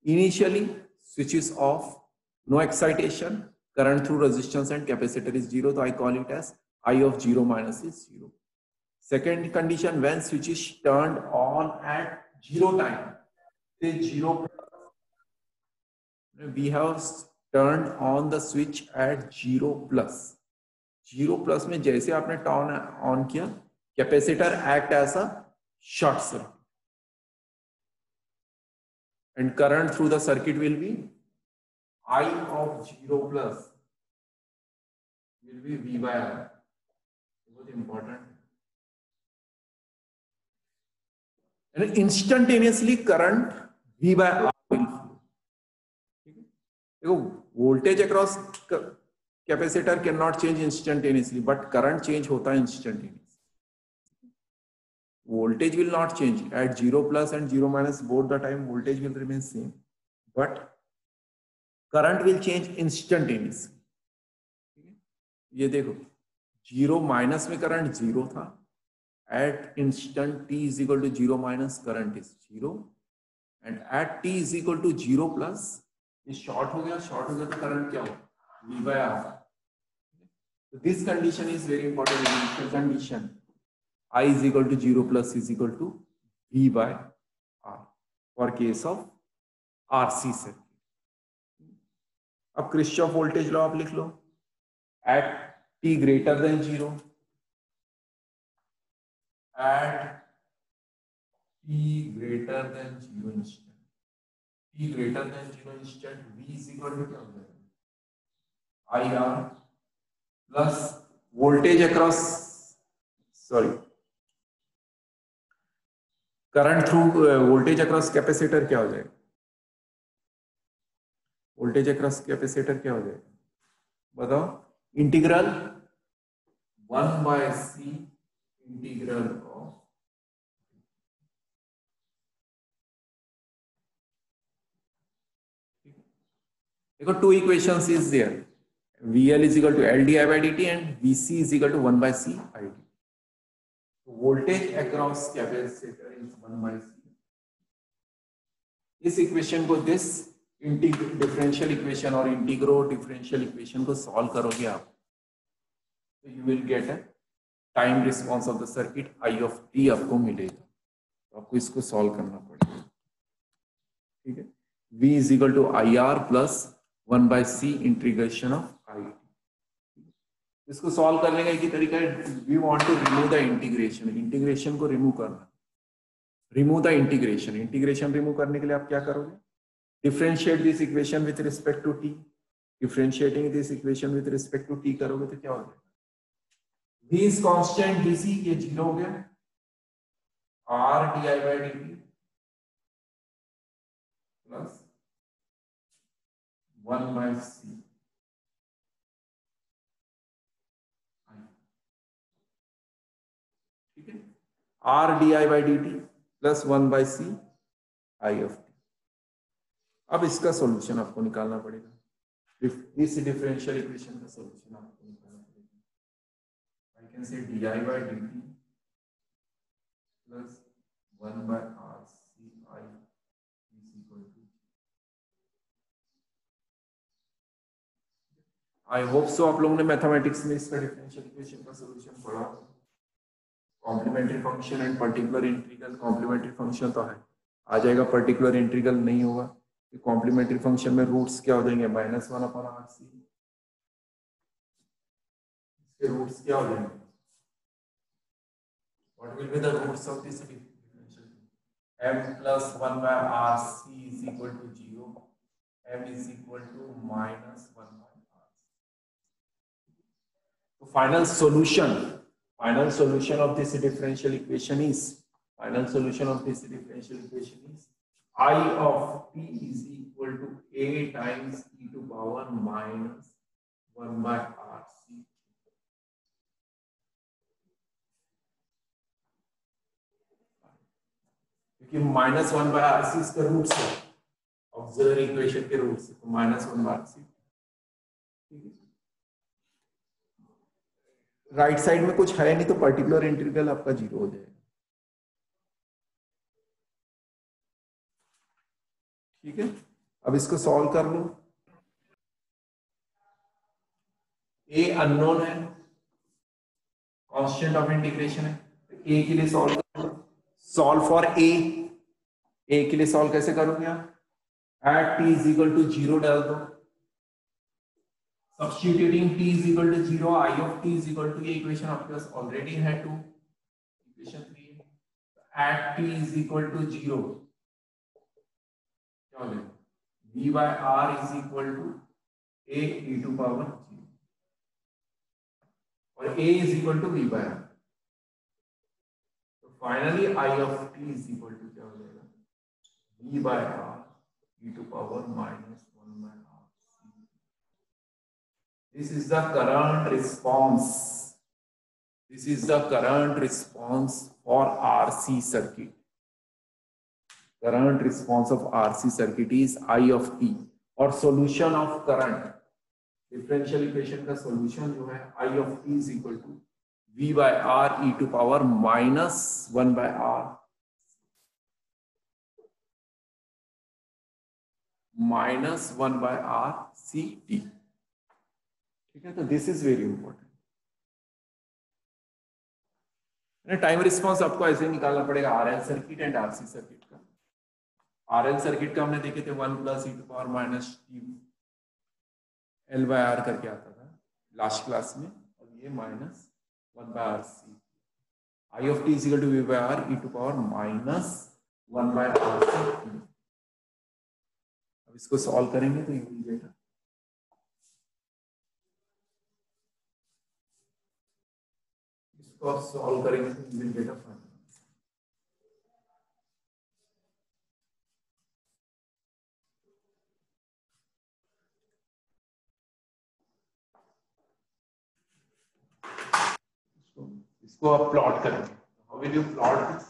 Initially switch is off, no excitation, current through resistance and capacitor is 0, so I call it as I of 0 minus is 0. Second condition, when switch is turned on at 0 time, say 0, we have turned on the switch at 0 plus. 0 plus में जैसे आपने turn on किया, capacitor act as a short circuit and current through the circuit will be I of 0 plus will be V by R. बहुत important. And instantaneously current V by R will flow. देखो voltage across capacitor cannot change instantaneously, but current change होता है instantaneously. Voltage will not change at 0 plus and 0 minus, both the time voltage will remain same, but current will change instantaneously. ये देखो 0 minus में current 0 था, at instant t is equal to 0 minus current is 0, and at t is equal to 0 plus ये short हो गया तो current क्या हो, V by R. So this condition is very important. Initial condition I is equal to 0 plus is equal to V by R for case of RC circuit. अब Kirchhoff voltage law आप लिख लो, at t greater than 0, at t greater than 0 instant, t greater than 0 instant, V is equal to क्या हो जाएगा, IR plus voltage across, sorry, current through voltage across capacitor क्या हो जाएगा, voltage across capacitor क्या हो जाएगा बताओ, integral 1 by C integral of, देखो two equations is there, VL is equal to L di by dt and VC is equal to 1 by C I dt. Voltage across capacitor is 1 by C. इस equation को, this differential equation और इंटीग्रो differential equation को solve करोगे आप, तो you will get a time response of the circuit I of t आपको मिलेगा. तो आपको इसको सॉल्व करना पड़ेगा, ठीक है. V is equal to IR plus 1 by C integration of I. इसको सॉल्व करने का एक ही तरीका है, we want to remove the integration, integration को रिमूव करना, remove the integration. Integration remove करने के लिए आप क्या करोगे, differentiate this equation with respect to t, differentiating this equation with respect to t करोगे तो क्या हो जाएगा, v इज कांस्टेंट dc, ये 0 हो गया, r di by dt plus 1 by c, R di by dt plus 1 by C I of t. अब इसका सॉल्यूशन आपको निकालना पड़ेगा, इस डिफरेंशियल इक्वेशन का सॉल्यूशन आपको निकालना पड़ेगा. I can say di by dt plus 1 by R C I is equal to. I hope so आप लोगों ने मैथमेटिक्स में इसका डिफरेंशियल इक्वेशन का सॉल्यूशन पढ़ा. Complementary function and particular integral, complementary function तो है आ जाएगा, पर्टिकुलर इंटीग्रल नहीं होगा. कॉम्प्लीमेंट्री फंक्शन में रूट्स क्या हो जाएंगे, -1 अपॉन RC, इसके रूट्स क्या हो जाएंगे, what will be the roots of this differential, m plus 1 by RC is equal to 0, m is equal to -1 by RC. तो final solution of this differential equation is, I of t is equal to a times e to power minus 1 by RC. क्योंकि -1 by RC इसका roots है, auxiliary equation के roots है, तो -1 by RC. ठीक है, right side में कुछ है नहीं तो पर्टिकुलर इंटीग्रल आपका 0 हो जाएगा. ठीक है, अब इसको सॉल्व कर लो। ए अननोन है, कांस्टेंट ऑफ इंटीग्रेशन है, ए के लिए सॉल्व करो। सॉल्व फॉर ए के लिए सॉल्व कैसे करोगे आप? At t is equal to 0 डाल दो, substituting t is equal to 0, I of t is equal to, ये इक्वेशन आपके पास ऑलरेडी है 2, इक्वेशन 3 है। at t is equal to 0 क्या हो जाएगा? v by r is equal to a e to power 0 और a is equal to v by r। तो finally I of t is equal to क्या हो जाएगा? v by r e to power minus 1 by r। This is the current response. This is the current response for RC circuit. Current response of RC circuit is I of t और solution of current differential equation का solution जो है I of t is equal to v by r e to power minus 1 by r minus 1 by r c t। ठीक है, तो this is very important. Time response आपको ऐसे ही निकालना पड़ेगा RL circuit and RC circuit का। RL circuit का हमने देखे थे 1 plus e to power minus t L by R करके आता था लास्ट क्लास में, और ये minus 1 by R C. I of t is equal to V by R e to power minus 1 by R C. अब इसको solve करेंगे तो ये मिल जाएगा, इसको सॉल्व करेंगे तो विल गेट अ फाइनल। इसको आप प्लॉट करेंगे, how will you plot this?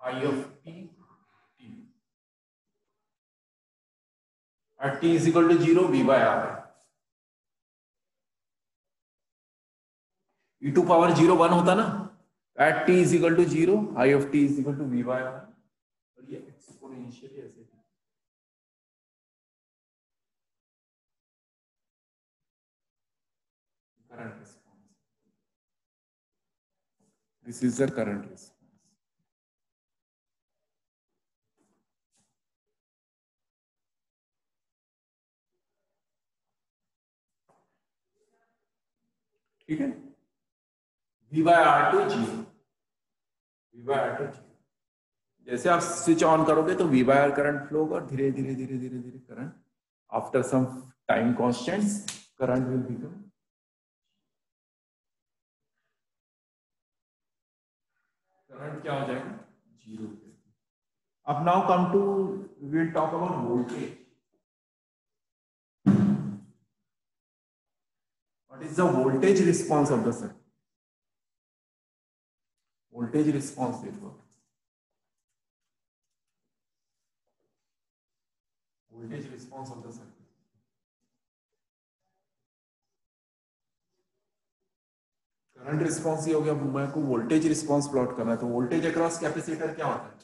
I of t at t is equal to 0 V by R e to power 0 1 होता ना, at t is equal to 0 I of t is equal to v by r, और ये exponentially ऐसे current response. This is the current response. ठीक है, v by r to 0, v by r to 0। जैसे आप switch on करोगे तो v by r current flow होगा, धीरे धीरे धीरे धीरे धीरे current after some time constants current will become, current क्या हो जाएगा? 0। अब now come to will talk about voltage. What is the voltage response of the circuit? Voltage response देखो, voltage response of the circuit. Current response ये हो गया, मेरे को वोल्टेज रिस्पांस प्लॉट करना है, तो वोल्टेज अक्रॉस कैपेसिटर क्या होता है?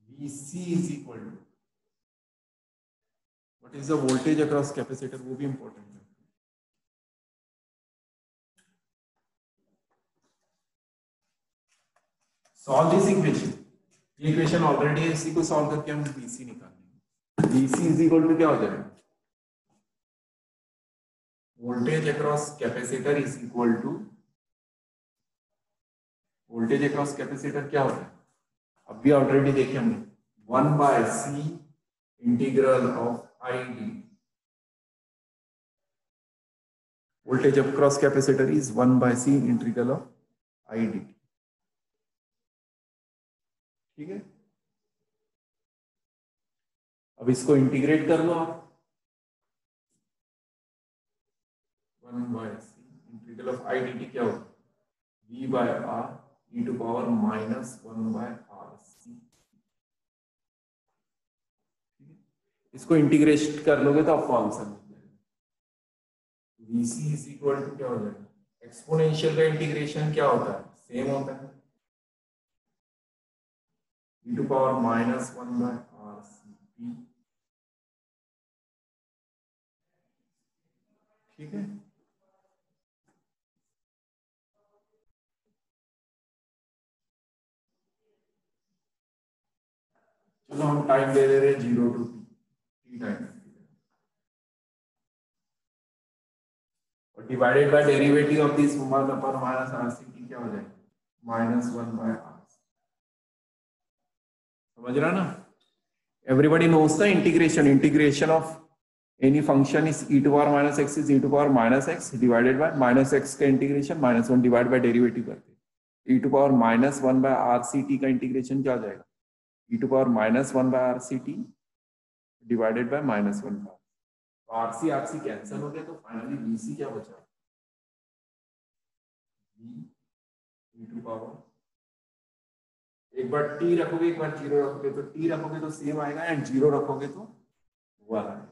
Vc is equal to, what is the voltage across capacitor, वो भी इंपॉर्टेंट है। सॉल्व दिस इक्वेशन, ये इक्वेशन ऑलरेडी है, इसी को सॉल्व करके हम Vc निकालेंगे। Vc इज इक्वल टू क्या हो जाएगा? Voltage across capacitor is equal to, voltage across capacitor क्या होता है? अब भी ऑलरेडी देखे हमने 1 by C integral of I d. Voltage across capacitor is 1 by C integral of I d. ठीक है, अब इसको इंटीग्रेट कर लो आप, 1 by C integral of I d t क्या होगा? v by R e to power minus 1 by R C. इसको इंटीग्रेट कर लोगे तो आपको आंसर मिल जाएगा। Vc इज इक्वल टू क्या हो जाएगा? एक्सपोनेंशियल का इंटीग्रेशन क्या होता है? सेम होता है, e to power minus 1 by RCT। ठीक है, चलो हम टाइम दे दे रहे हैं 0 to t टाइम, और divided by derivative of this 1 upon minus RCT क्या हो जाएगा, -1 by R। समझ रहा ना? Everybody knows the integration of any function is e to power minus x is e to power minus x divided by minus x का integration -1 divide by derivative करते हैं। e to power -1 by RCT का integration क्या हो जाएगा, e to power -1 by RCT divided by -1 by RC RC cancel हो गया, तो फाइनली BC क्या बचा, e to power, एक बार t रखोगे एक बार 0 रखोगे, तो t रखोगे तो सेम आएगा एंड 0 रखोगे तो 1 आएगा।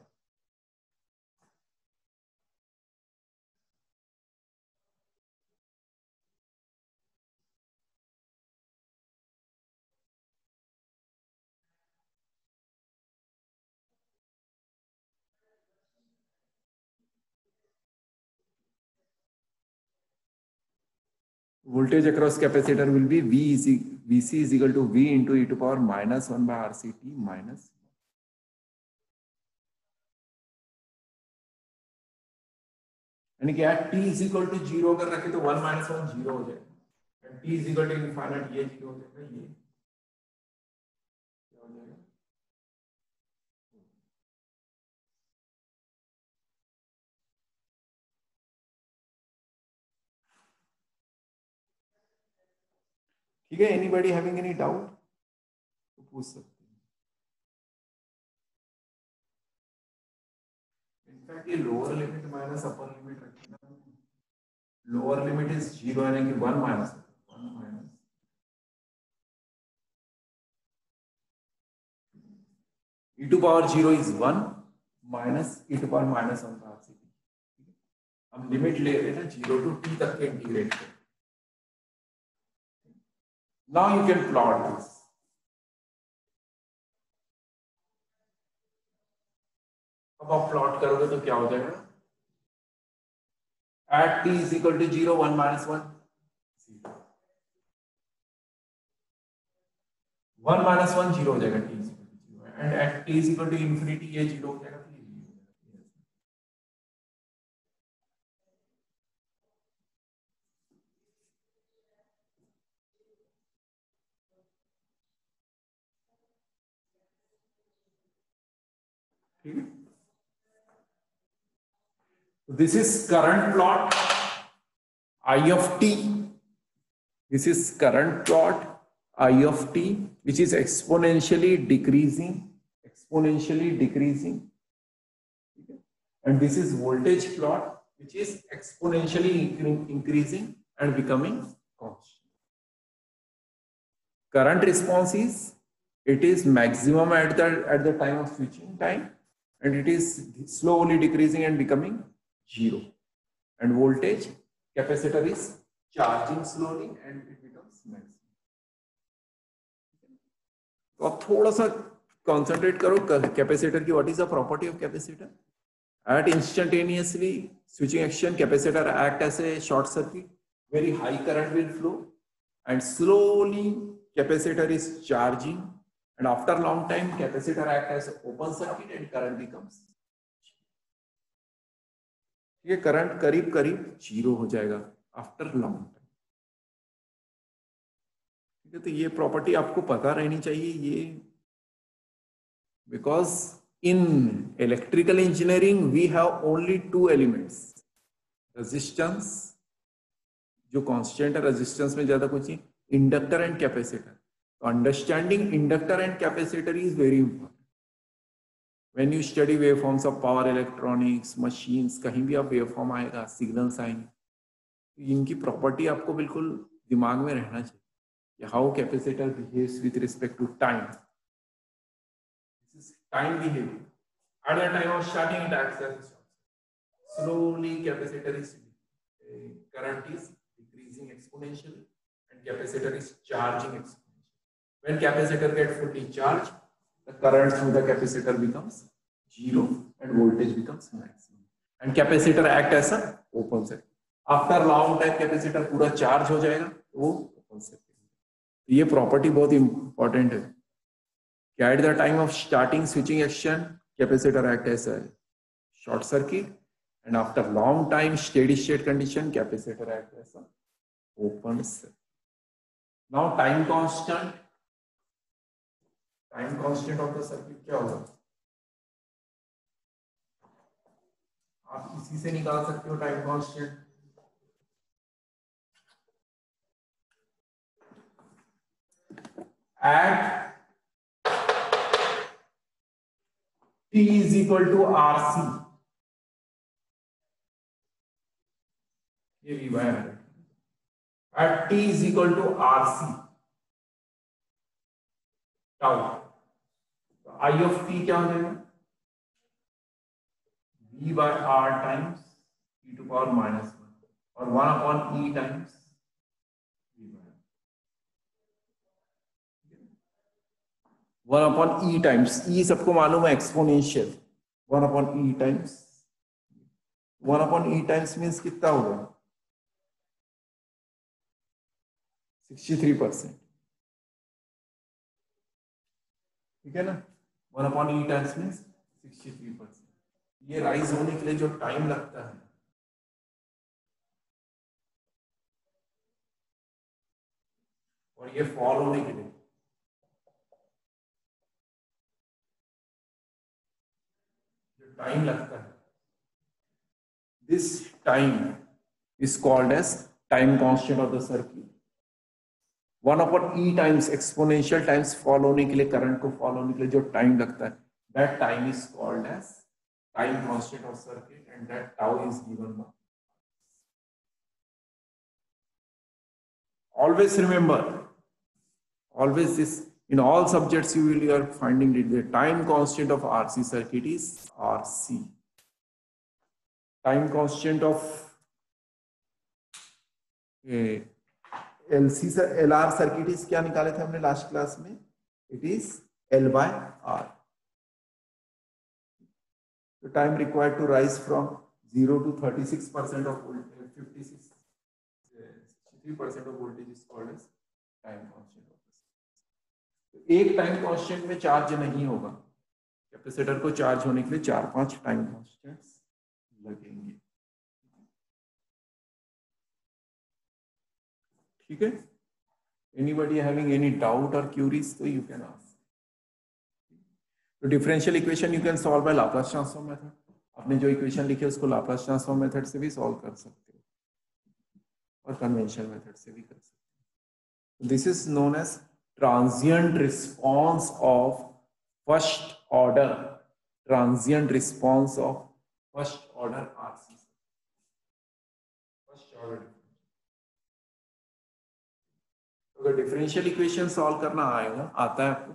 Voltage across capacitor will be VC is equal to V into e to power -1 by RCT minus, यानी कि t is equal to 0 अगर रखे तो 1 minus 1 0 हो जाएगा, and t is equal to infinite ये 0 हो जाएगा, ये क्या हो जाएगा, ठीक है। एनीबॉडी हैविंग एनी डाउट तो पूछ सकते हैं। इनफैक्ट ये lower limit minus upper limit रखना, लोअर लिमिट इज 0 यानी कि 1 minus e to power 0 is 1 minus e to power -1 का RCT। हम लिमिट ले रहे हैं ना 0 to t तक के इंटीग्रेट कर। Now you can plot this। अब आप प्लॉट करोगे तो क्या हो जाएगा, at t is equal to 0 1 minus 1 0, 1 minus 1 0 हो जाएगा, t is equal to 0 and at t is equal to infinity ये 0 हो जाएगा, तो ये 0 हो जाएगा। ठीक है, this is current plot I of t, this is current plot I of t which is exponentially decreasing, and this is voltage plot which is exponentially increasing and becoming constant। Current response is, it is maximum at the time of switching time, and it is slowly decreasing and becoming 0, and voltage capacitor is charging slowly and it becomes maximum। तो आप थोड़ा सा concentrate करो capacitor की, what is the property of capacitor, at instantaneously switching action capacitor act as a short circuit, very high current will flow and slowly capacitor is charging, and after long time capacitor act as open circuit and current becomes, ये current करीब करीब 0 हो जाएगा after long time. ठीक है, तो ये property आपको पता रहनी चाहिए ये, because in electrical engineering we have only 2 elements, resistance जो कांस्टेंट है, रेजिस्टेंस में ज्यादा कुछ नहीं, इंडक्टर एंड कैपेसिटर। तो understanding inductor and capacitor is very important when you study waveforms of power electronics machines, कहीं भी आप वेवफॉर्म आएगा, सिग्नल्स आएंगे, तो इनकी प्रॉपर्टी आपको बिल्कुल दिमाग में रहना चाहिए, how capacitor behaves with respect to time, this is time behaviour at the time of starting it acts as slowly capacitor is current is decreasing exponentially and capacitor is charging exponentially, When capacitor get fully charged, the current through the capacitor becomes 0 and voltage becomes maximum. And capacitor act as a open circuit. After long time capacitor पूरा charge हो जाएगा तो वो open circuit. ये property बहुत important है. At the time of starting switching action, capacitor act as a short circuit, and after long time steady state condition, capacitor act as a open circuit. Now time constant of the circuit क्या होगा? आप इसी से निकाल सकते हो time constant. At T is equal to RC. ये भी है. At T is equal to RC tau. I of t क्या हो जाएगा? V by R times e to power minus 1 और 1 upon e times V by R. 1 upon e times e सबको मालूम है exponential. 1 upon e times 1 upon e times means कितना होगा? 63%. ठीक है ना? 1 upon e times means 63%. ये राइज होने के लिए जो टाइम लगता है और ये फॉल होने के लिए जो टाइम लगता है, this time is called as time constant of the circuit. 1 upon e times exponential times fall होने के लिए, करंट को फॉल होने के लिए जो टाइम लगता है, that time is called as time constant of circuit, and that tau is given by. Always remember, always this in all subjects you are finding the time constant of RC circuit is RC. Time constant of LC LR circuit is क्या निकाले थे हमने last class में? It is L by R. The time required to rise from 0 to 36% of voltage, 63% of voltage is called as time constant of the circuit. एक time constant में charge नहीं होगा, capacitor को चार्ज होने के लिए 4-5 time constants लगेंगे. ठीक है? Anybody having any doubt or queries, so you can ask. तो differential equation you can solve by Laplace transform method. आपने जो इक्वेशन लिखी है उसको लाप्लास ट्रांसफॉर्म मेथड से भी सॉल्व कर सकते हो और कन्वेंशनल मेथड से भी कर सकते हो. This is known as transient response of first order. Transient response of first order RC. First order. अगर डिफरेंशियल इक्वेशन सॉल्व करना आता है आपको,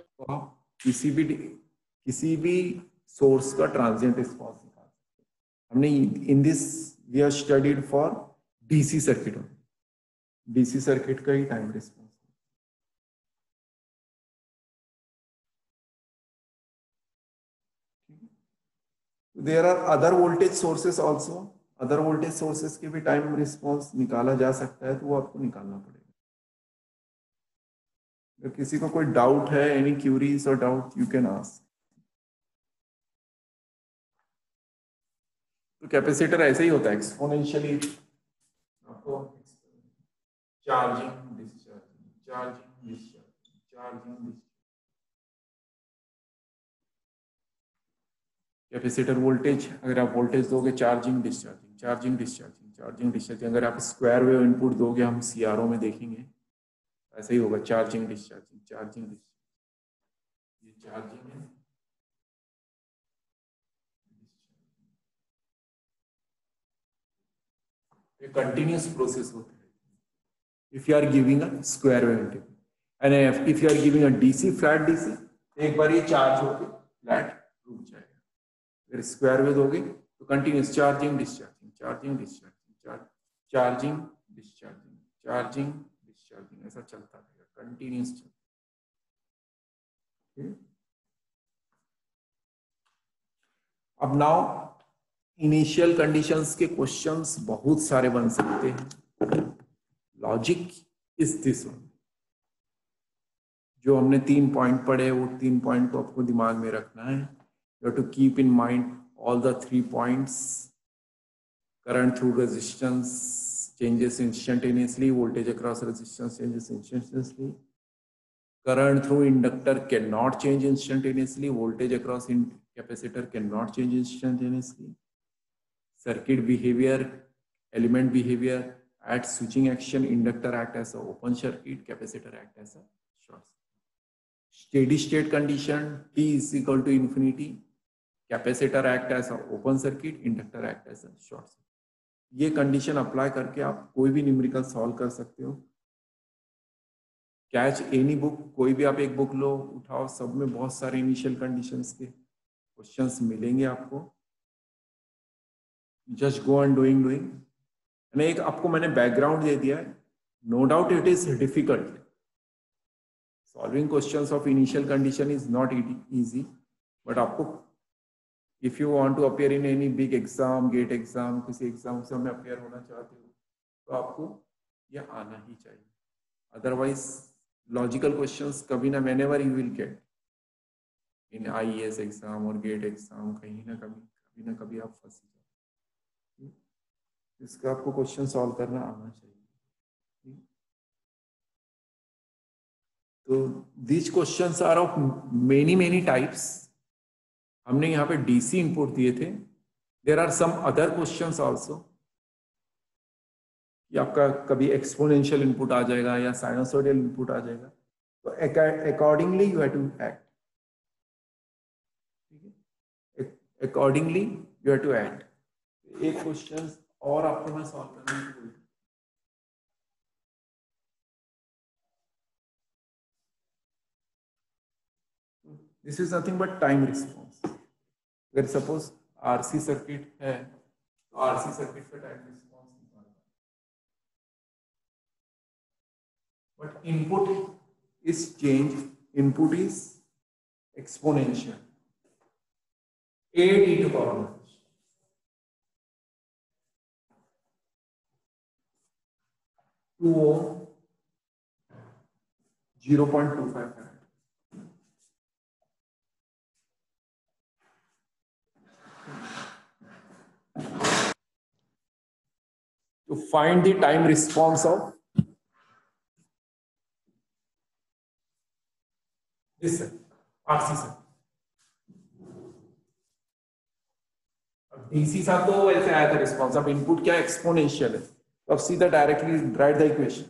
तो आप किसी भी सोर्स का ट्रांजिएंट रिस्पांस निकाल सकते हैं. हमने in this we are studied for DC circuit. DC circuit का ही time response. There are other voltage sources also. Other voltage sources के भी टाइम रिस्पांस निकाला जा सकता है, तो वो आपको निकालना पड़ेगा. अगर किसी को कोई डाउट है, एनी क्यूरीज और डाउट, यू कैन आस्क. तो कैपेसिटर ऐसे ही होता है, एक्सपोनेंशियली आपको charging discharging, charging discharging, charging discharging. Capacitor voltage, अगर आप वोल्टेज दोगे, charging discharging, charging discharging, charging discharging. अगर आप स्क्वायर वेव इनपुट दोगे, हम सीआरओ में देखेंगे, ऐसे ही होगा. Charging discharging, charging discharging. ये चार्जिंग है, ये कंटिन्यूअस प्रोसेस होता है. If you are giving a square wave input and if you are giving a DC, flat DC, एक बार ये चार्ज होके फ्लैट रुक जाएगा. अगर स्क्वायर वेव दोगे तो continuous charging discharging, charging discharging, charging discharging, charging discharging, ऐसा चलता रहेगा, कंटिन्यूअस. अब नाउ इनिशियल कंडीशंस के क्वेश्चंस बहुत सारे बन सकते हैं। Logic is this one. जो हमने 3 पॉइंट पढ़े वो 3 पॉइंट को आपको दिमाग में रखना है। You have to keep in mind all the 3 points. Current through resistance changes instantaneously, voltage across resistance changes instantaneously. Current through inductor cannot change instantaneously, voltage across capacitor cannot change instantaneously. Circuit behavior, element behavior, at switching action, inductor act as a open circuit, capacitor act as a short circuit. Steady state condition, t is equal to infinity, capacitor act as a open circuit, inductor act as a short circuit. ये condition apply करके आप कोई भी numerical solve कर सकते हो। Catch any book, कोई भी आप एक बुक लो, उठाओ, सब में बहुत सारे इनिशियल कंडीशंस के क्वेश्चंस मिलेंगे आपको। जस्ट गो ऑन डूइंग मैंने एक आपको मैंने बैकग्राउंड दे दिया है। No doubt it is difficult. Solving questions of initial condition is not easy, but आपको if you want to appear in any big exam, GATE exam, किसी एग्जाम से में अपीयर होना चाहते हो तो आपको यह आना ही चाहिए। अदरवाइज लॉजिकल क्वेश्चंस कभी ना, whenever you will get in IAS exam और गेट एग्जाम, कहीं ना कभी आप फंस जाओ। इसका आपको क्वेश्चन सॉल्व करना आना चाहिए। तो these questions are of many types. हमने यहाँ पे डीसी इनपुट दिए थे। There are some other questions also, कि आपका कभी एक्सपोनेंशियल इनपुट आ जाएगा या साइनसोइडल इनपुट आ जाएगा, तो accordingly you have to act. Accordingly you have to act. एक क्वेश्चन और आपको मैं सॉल्व करने की बोलूं। This is nothing but time response. अगर सपोज आरसी सर्किट है तो आरसी सर्किट का टाइम रिस्पॉन्स निकालना, but input is change, input is exponential 8 e to power minus 2 ohm 0.25 farad. To find the time response of this RC circuit. अब DC था तो ऐसे आया था रिस्पॉन्स, अब इनपुट क्या एक्सपोनेंशियल है, तो अब सीधा directly right the equation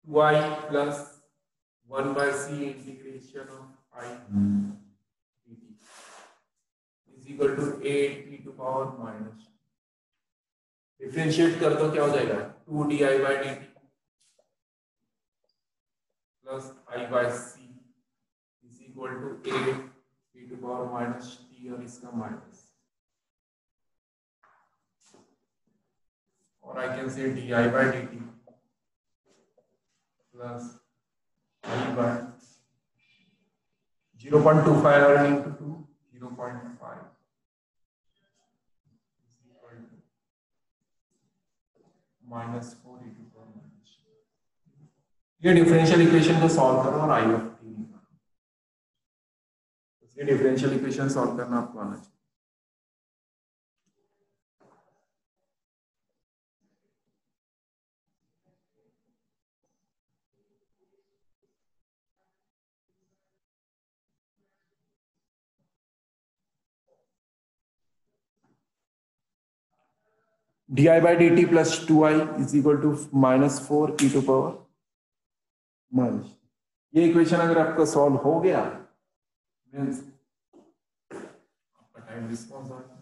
2i plus 1 by c integration of I dt is equal to 8 e to power minus, differentiate कर दो क्या हो जाएगा 2 di by dt plus I by c is equal to 8 e to power minus t और इसका minus, और I can say di by dt plus I by 0.25 into 2 0.5 minus 4 e to power minus। ये differential equation को solve करो और आई of T निकालो। ये differential equation solve करना आपको आना चाहिए। di by dt plus 2i is equal to minus 4 e to power minus। ये इक्वेशन अगर आपका सॉल्व हो गया मींस आपका टाइम रिस्पॉन्स आ गया।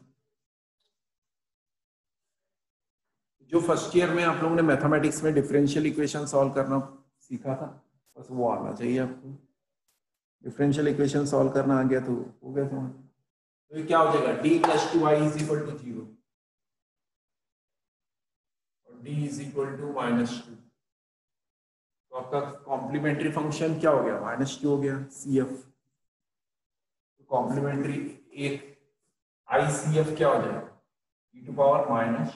जो फर्स्ट ईयर में आप लोगों ने मैथमेटिक्स में डिफरेंशियल इक्वेशन सॉल्व करना सीखा था, बस वो आना चाहिए आपको। डिफरेंशियल इक्वेशन सॉल्व करना आ गया तो हो गया समझ। तो ये क्या हो जाएगा d plus 2i is equal to 0 और d is equal to minus 2, तो आपका कॉम्प्लीमेंट्री फंक्शन क्या हो गया, -2 हो गया CF। तो कॉम्प्लीमेंट्री एक ICF क्या हो जाएगा, e⁻⁻⁴।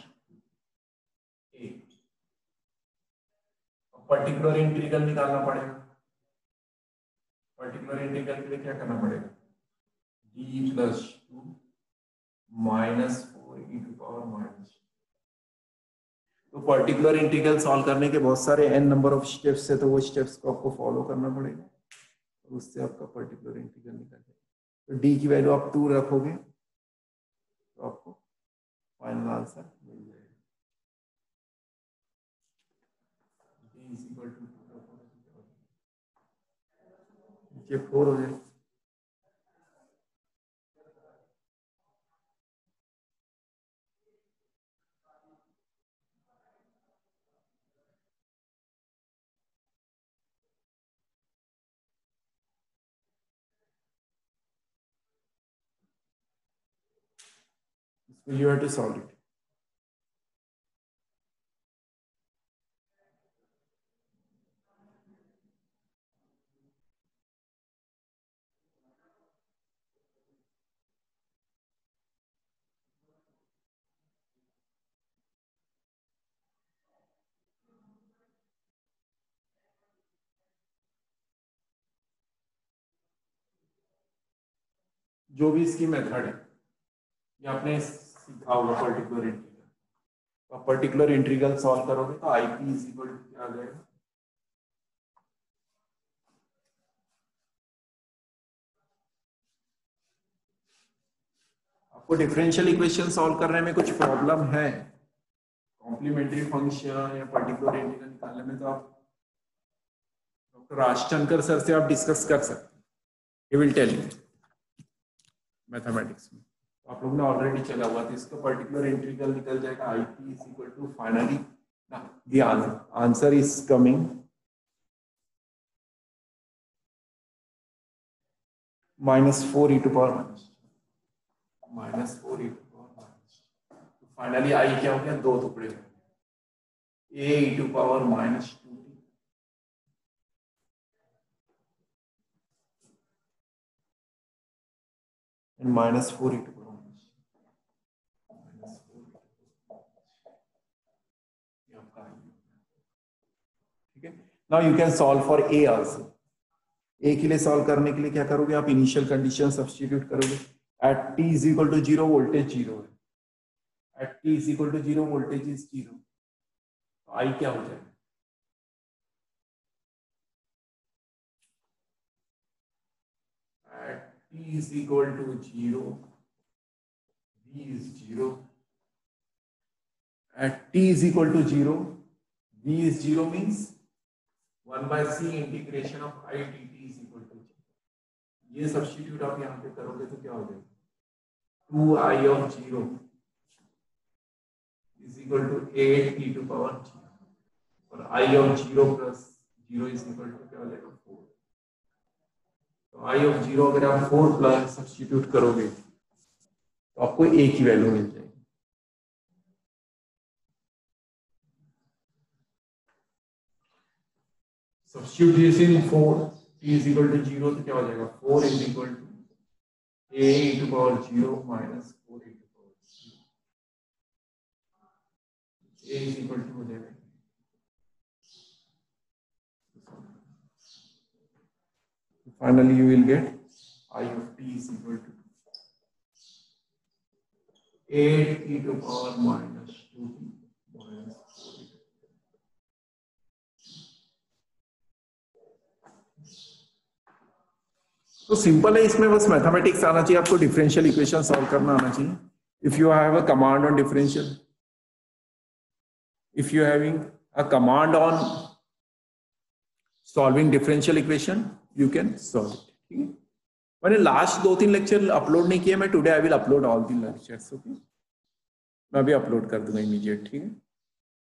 पर्टिकुलर इंटीग्रल निकालना पड़ेगा। पर्टिकुलर इंटीग्रल के लिए क्या करना पड़ेगा, d + 2 -4 e⁻⁻⁴। तो पर्टिकुलर इंटीग्रल सॉल्व करने के बहुत सारे n नंबर ऑफ स्टेप्स है, तो वो स्टेप्स को आपको फॉलो करना पड़ेगा, और उससे आपका पर्टिकुलर इंटीग्रल निकल जाएगा। तो d की वैल्यू आप 2 रखोगे तो आपको फाइनल आंसर मिल जाएगा। d = 2 नीचे 4 हो जाएगा। So you have to solve it. जो भी इसकी मेथड है ये आपने सीखा होगा पर्टिकुलर इंटीग्रल। तो आप पर्टिकुलर इंटीग्रल सॉल्व करोगे तो IP = क्या आ जाएगा, आपको डिफरेंशियल इक्वेशन सॉल्व करने में कुछ प्रॉब्लम है कॉम्प्लीमेंट्री फंक्शन या पर्टिकुलर इंटीग्रल निकालने में, तो आप डॉक्टर राजचंकर सर से आप डिस्कस कर सकते हैं, he will tell you mathematics में। तो आप लोग ने ऑलरेडी चला हुआ था, इसका पर्टिकुलर इंटीग्रल निकल जाएगा। IP = finally the answer is coming -4 e⁻⁻⁴ -4 e⁻⁻⁴। Finally I क्या हो गया, 2 टुकड़े हो गए, a e⁻⁻2t and -4 e⁻⁻⁴ ठीक है। Now you can solve for a also. a के लिए सॉल्व करने के लिए क्या करोगे, आप इनिशियल कंडीशन सब्स्टिट्यूट करोगे। एट t = 0 वोल्टेज 0 है, एट t = 0 वोल्टेज इज 0, तो I क्या हो जाएगा, at t = 0 v is 0, at t = 0 v is 0 means 1/c integration of I dt is equal to 0। ये सब्स्टिट्यूट आप यहाँ पे करोगे तो क्या हो जाएगा, 2I of 0 is equal to 8 e⁻⁻0 और I of 0 plus 0 is equal to क्या हो जाएगा, 4। तो I of 0 अगर आप 4 प्लस सब्स्टिट्यूट करोगे तो आपको A की वैल्यू मिल जाएगी। सब्स्टिट्यूट दिस इन 4, t = 0 तो क्या हो जाएगा, 4 is equal to a e⁻0 minus 4 e⁻0, a is equal to हो जाएगा, finally you will get I of t is equal to 8 e⁻⁻2t minus 4। तो सिंपल है, इसमें बस मैथमेटिक्स आना चाहिए आपको, डिफरेंशियल इक्वेशन सॉल्व करना आना चाहिए। If you have a command on differential, if you having a command on solving differential equation you can solve it. ठीक है, मैंने लास्ट 2-3 लेक्चर अपलोड नहीं किए, मैं today I will upload all the lectures. Okay, मैं अभी upload कर दूंगा इमीडिएट। ठीक है।